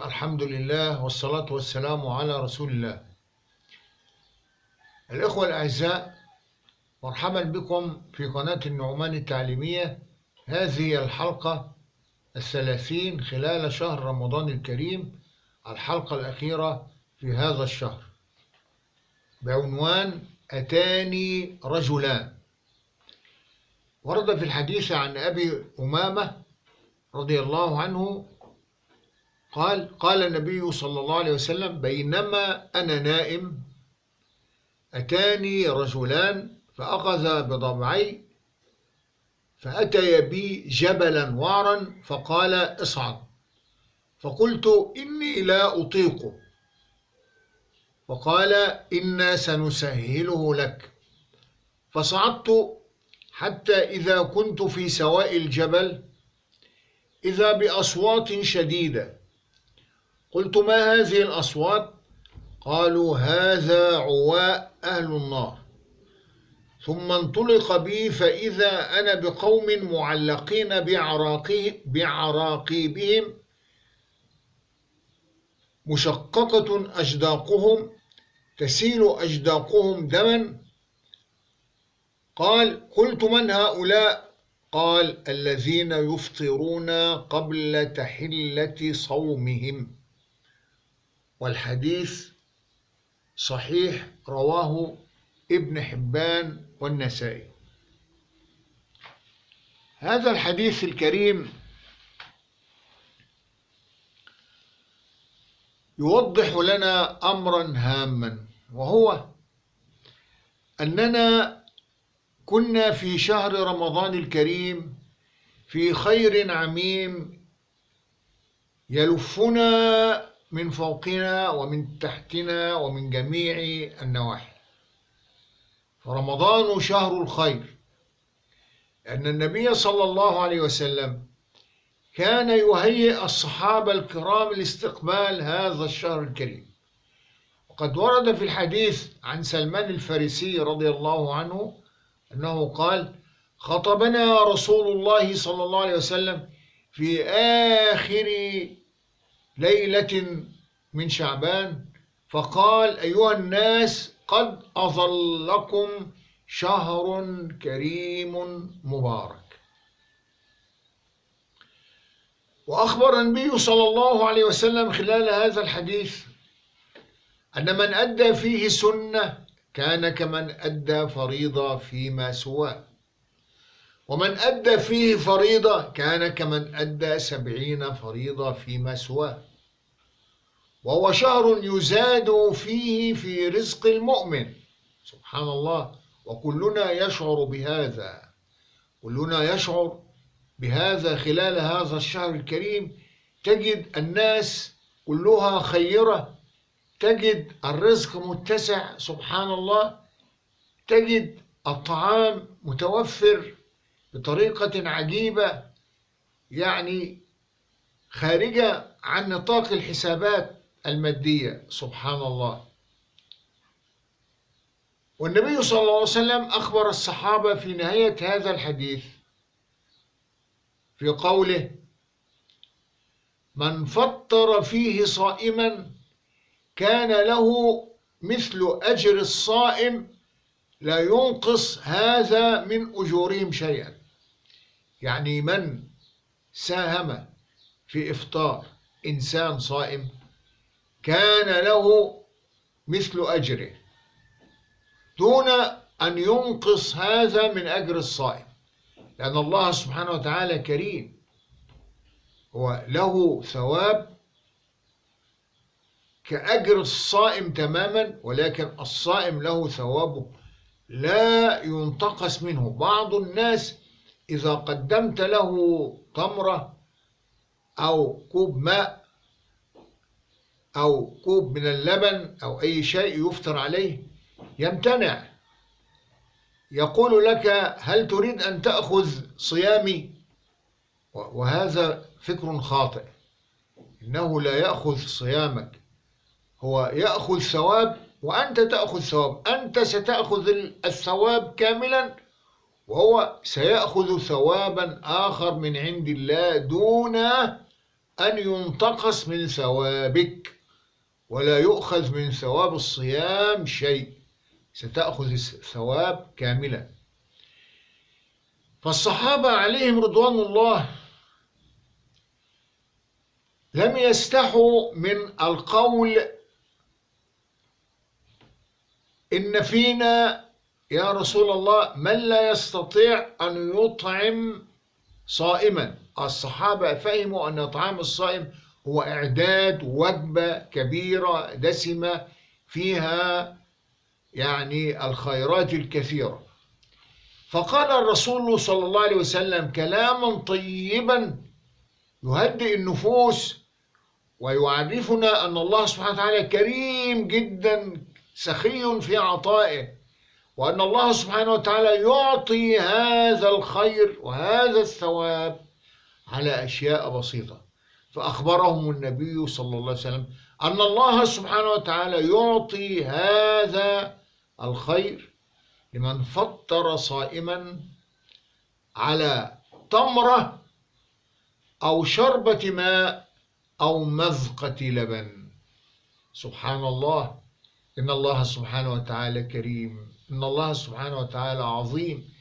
الحمد لله والصلاة والسلام على رسول الله. الإخوة الأعزاء، مرحبا بكم في قناة النعمان التعليمية. هذه الحلقة 30 خلال شهر رمضان الكريم، الحلقة الأخيرة في هذا الشهر، بعنوان أتاني رجلان. ورد في الحديث عن أبي أمامة رضي الله عنه قال النبي صلى الله عليه وسلم: بينما أنا نائم أتاني رجلان فأخذ بضبعي فأتي بي جبلا وعرا فقال: اصعد. فقلت: إني لا أطيق. فقال: إنا سنسهله لك. فصعدت حتى إذا كنت في سواء الجبل إذا بأصوات شديدة. قلت: ما هذه الأصوات؟ قالوا: هذا عواء أهل النار. ثم انطلق بي فإذا أنا بقوم معلقين بعراقيبهم مشققة أجداقهم تسيل أجداقهم دما. قلت: من هؤلاء؟ قال: الذين يفطرون قبل تحلة صومهم. والحديث صحيح، رواه ابن حبان والنسائي. هذا الحديث الكريم يوضح لنا أمرا هاما، وهو أننا كنا في شهر رمضان الكريم في خير عميم يلفنا من فوقنا ومن تحتنا ومن جميع النواحي. فرمضان شهر الخير، لأن النبي صلى الله عليه وسلم كان يهيئ الصحابة الكرام لاستقبال هذا الشهر الكريم. وقد ورد في الحديث عن سلمان الفارسي رضي الله عنه أنه قال: خطبنا رسول الله صلى الله عليه وسلم في آخر ليلة من شعبان فقال: أيها الناس، قد أظلكم شهر كريم مبارك. وأخبر النبي صلى الله عليه وسلم خلال هذا الحديث أن من أدى فيه سنة كان كمن أدى فريضة فيما سواه، ومن أدى فيه فريضة كان كمن أدى 70 فريضة فيما سواه. وهو شهر يزاد فيه في رزق المؤمن، سبحان الله. وكلنا يشعر بهذا، كلنا يشعر بهذا خلال هذا الشهر الكريم. تجد الناس كلها خيرة، تجد الرزق متسع، سبحان الله، تجد الطعام متوفر بطريقة عجيبة، يعني خارجة عن نطاق الحسابات المادية، سبحان الله. والنبي صلى الله عليه وسلم أخبر الصحابة في نهاية هذا الحديث في قوله: من فطر فيه صائما كان له مثل أجر الصائم لا ينقص هذا من أجورهم شيئا. يعني من ساهم في إفطار إنسان صائم كان له مثل أجره دون أن ينقص هذا من أجر الصائم، لأن الله سبحانه وتعالى كريم، هو له ثواب كأجر الصائم تماما، ولكن الصائم له ثوابه لا ينتقص منه. بعض الناس إذا قدمت له تمرة أو كوب ماء أو كوب من اللبن أو أي شيء يفطر عليه يمتنع، يقول لك: هل تريد أن تأخذ صيامي؟ وهذا فكر خاطئ. إنه لا يأخذ صيامك، هو يأخذ ثواب وأنت تأخذ ثواب. أنت ستأخذ الثواب كاملا، وهو سيأخذ ثوابا آخر من عند الله دون أن ينتقص من ثوابك، ولا يؤخذ من ثواب الصيام شيء، ستأخذ الثواب كاملا. فالصحابة عليهم رضوان الله لم يستحوا من القول إن فينا يا رسول الله من لا يستطيع أن يطعم صائما. الصحابة فهموا أن إطعام الصائم هو إعداد وجبة كبيرة دسمة فيها يعني الخيرات الكثيرة. فقال الرسول صلى الله عليه وسلم كلاما طيبا يهدئ النفوس ويعرفنا أن الله سبحانه وتعالى كريم جدا سخي في عطائه، وأن الله سبحانه وتعالى يعطي هذا الخير وهذا الثواب على أشياء بسيطة. فأخبرهم النبي صلى الله عليه وسلم أن الله سبحانه وتعالى يعطي هذا الخير لمن فطر صائما على تمرة أو شربة ماء أو مذقة لبن. سبحان الله، إن الله سبحانه وتعالى كريم، إن الله سبحانه وتعالى عظيم،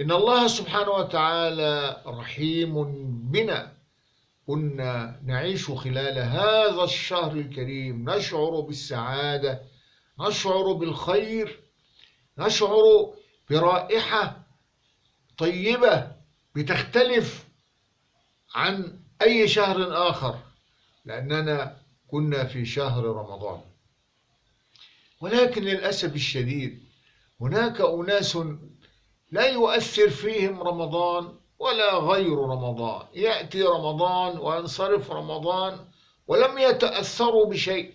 إن الله سبحانه وتعالى رحيم بنا. كنا نعيش خلال هذا الشهر الكريم نشعر بالسعادة، نشعر بالخير، نشعر برائحة طيبة بتختلف عن أي شهر آخر، لأننا كنا في شهر رمضان. ولكن للأسف الشديد هناك أناس لا يؤثر فيهم رمضان ولا غير رمضان، يأتي رمضان وينصرف رمضان ولم يتأثروا بشيء.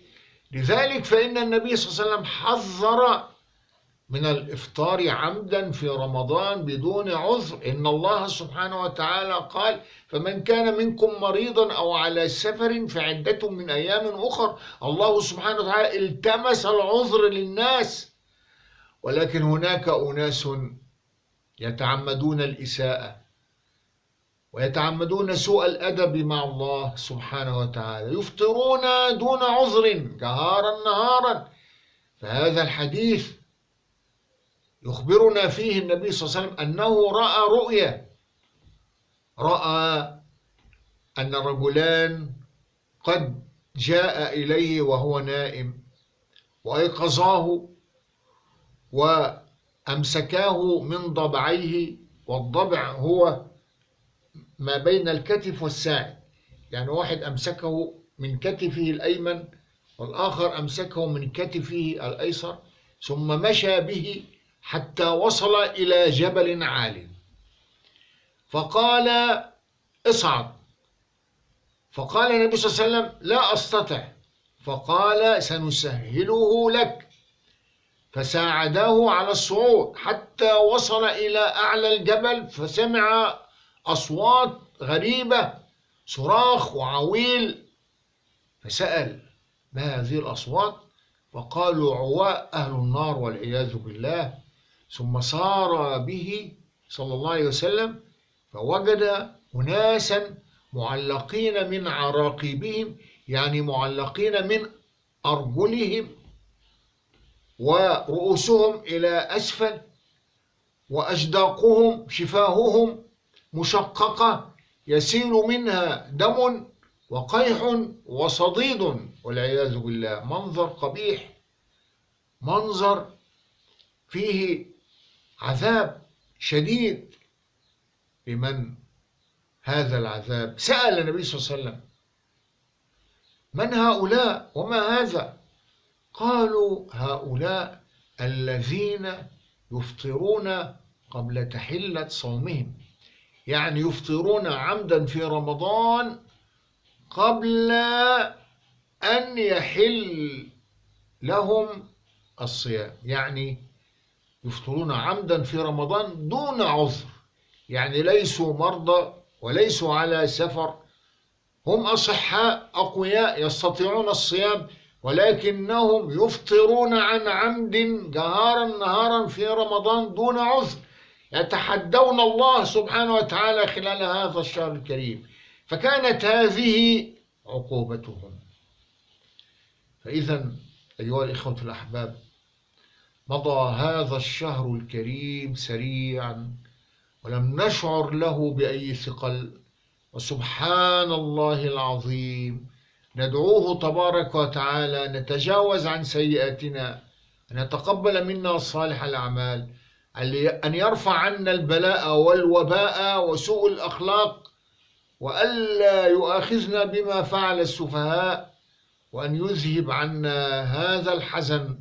لذلك فإن النبي صلى الله عليه وسلم حذر من الإفطار عمدا في رمضان بدون عذر. إن الله سبحانه وتعالى قال فمن كان منكم مريضا أو على سفر فعدة من أيام أخر. الله سبحانه وتعالى التمس العذر للناس، ولكن هناك أناس يتعمدون الإساءة ويتعمدون سوء الأدب مع الله سبحانه وتعالى، يفطرون دون عذر جهارا نهارا. فهذا الحديث يخبرنا فيه النبي صلى الله عليه وسلم أنه رأى رؤيا، رأى أن رجلان قد جاء إليه وهو نائم وأيقظاه وأمسكاه من ضبعيه، والضبع هو ما بين الكتف والساعد، يعني واحد أمسكه من كتفه الأيمن والآخر أمسكه من كتفه الأيسر، ثم مشى به حتى وصل إلى جبل عال، فقال اصعد. فقال النبي صلى الله عليه وسلم لا أستطع، فقال سنسهله لك، فساعداه على الصعود حتى وصل إلى أعلى الجبل، فسمع أصوات غريبة، صراخ وعويل، فسأل ما هذه الأصوات؟ فقالوا عواء أهل النار والعياذ بالله. ثم سار به صلى الله عليه وسلم فوجد أناسا معلقين من عراقيبهم، يعني معلقين من أرجلهم ورؤوسهم إلى أسفل، وأجداقهم شفاههم مشققة يسيل منها دم وقيح وصديد والعياذ بالله. منظر قبيح، منظر فيه عذاب شديد لمن هذا العذاب. سأل النبي صلى الله عليه وسلم من هؤلاء وما هذا؟ قالوا هؤلاء الذين يفطرون قبل تحلة صومهم، يعني يفطرون عمدا في رمضان قبل أن يحل لهم الصيام، يعني يفطرون عمدا في رمضان دون عذر، يعني ليسوا مرضى وليسوا على سفر، هم أصحاء أقوياء يستطيعون الصيام، ولكنهم يفطرون عن عمد جهارا نهارا في رمضان دون عذر، يتحدون الله سبحانه وتعالى خلال هذا الشهر الكريم. فكانت هذه عقوبتهم. فإذا أيها الإخوة الأحباب، مضى هذا الشهر الكريم سريعا ولم نشعر له بأي ثقل، وسبحان الله العظيم ندعوه تبارك وتعالى نتجاوز عن سيئاتنا، أن يتقبل منا صالح الأعمال، أن يرفع عنا البلاء والوباء وسوء الأخلاق، وألا يؤاخذنا بما فعل السفهاء، وأن يذهب عنا هذا الحزن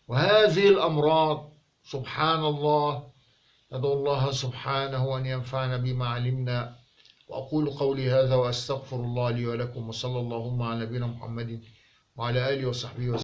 وهذه الأمراض. سبحان الله. ندعو الله سبحانه أن ينفعنا بما علمنا. وأقول قولي هذا وأستغفر الله لي ولكم، وصلى اللهم على نبينا محمد وعلى آله وصحبه وسلم.